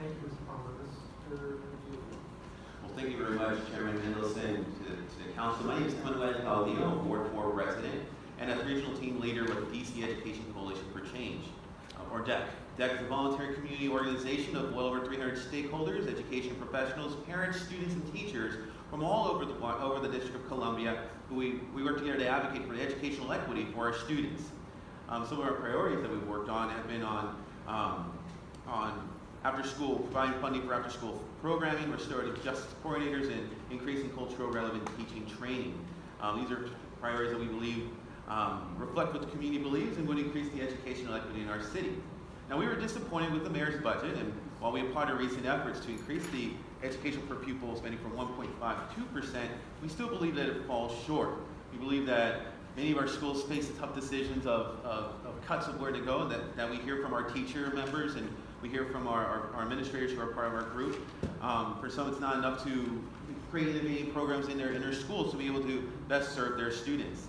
Thank you, Mr. Palmer. Mr. Giuliano. Well, thank you very much, Chairman Mendelson, to the council. My name is Manuel Paladino, Ward 4 resident, and a regional team leader with the DC Education Coalition for Change, or DEC. DEC is a voluntary community organization of well over 300 stakeholders, education professionals, parents, students, and teachers from all over the District of Columbia, who we work together to advocate for educational equity for our students. Some of our priorities that we've worked on have been on after school, providing funding for after school programming, restorative justice coordinators, and increasing cultural relevant teaching training. These are priorities that we believe reflect what the community believes and would increase the educational equity in our city. Now, we were disappointed with the mayor's budget, and while we applaud recent efforts to increase the education per pupil spending from 1.5% to 2%, we still believe that it falls short. We believe that many of our schools face the tough decisions of cuts of where to go, and that we hear from our teacher members and we hear from our administrators who are part of our group. For some, it's not enough to create innovative programs in their schools to be able to best serve their students.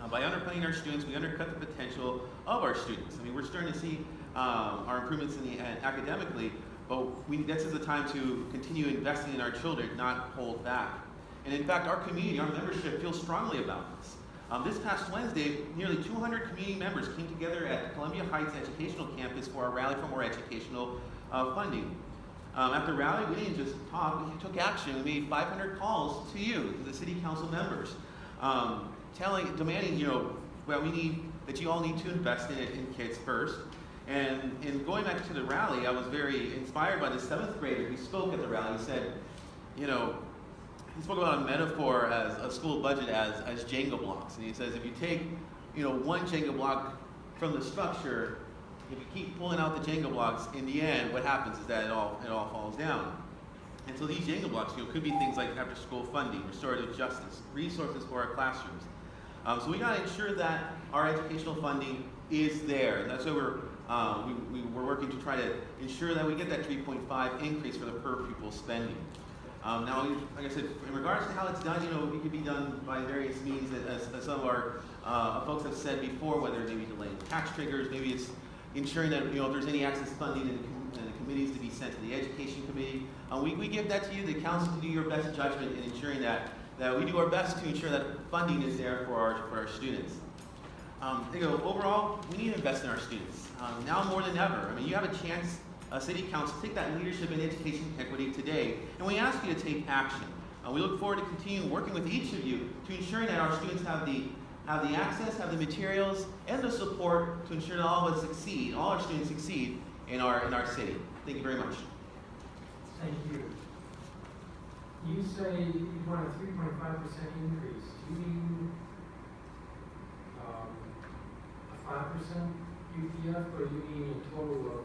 By underfunding our students, we undercut the potential of our students. I mean, we're starting to see our improvements academically, but this is a time to continue investing in our children, not hold back. And in fact, our community, our membership feels strongly about this. This past Wednesday, nearly 200 community members came together at the Columbia Heights Educational Campus for our Rally for More Educational funding. At the rally, we didn't just talk, we took action. We made 500 calls to you, to the city council members, demanding, well, we need, that you all need to invest in kids first. And in going back to the rally, I was very inspired by the 7th grader who spoke at the rally. He said, he spoke about a metaphor as a school budget as Jenga blocks. And he says, if you take, one Jenga block from the structure, if you keep pulling out the Jenga blocks, in the end, what happens is that it all falls down. And so these Jenga blocks, could be things like after-school funding, restorative justice, resources for our classrooms. So we got to ensure that our educational funding is there, and that's why we're working to try to ensure that we get that 3.5 increase for the per pupil spending. Now, like I said, in regards to how it's done, it could be done by various means, as some of our folks have said before, whether maybe delaying tax triggers, maybe it's ensuring that, if there's any access funding in the committees to be sent to the education committee. We give that to you, the council, to do your best judgment in ensuring that we do our best to ensure that funding is there for our students. Overall, we need to invest in our students, now more than ever. I mean, you have a chance, City Council, to take that leadership in education equity today, and we ask you to take action. We look forward to continuing working with each of you to ensuring that our students have the access, have the materials, and the support to ensure that all of us succeed, all our students succeed in our city. Thank you very much. Thank you. You say you want a 3.5% increase. Do you mean a 5% UPF, or you mean a total of,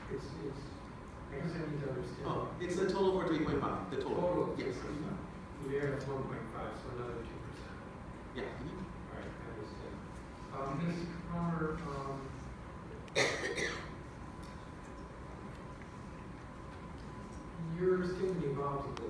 I guess I need to understand. Oh, it's a total for 3.5, the total. Total. Yes. You added 1.5, so another 2%. Yeah. All right, I understand. Ms. Palmer, you're still involved a little bit.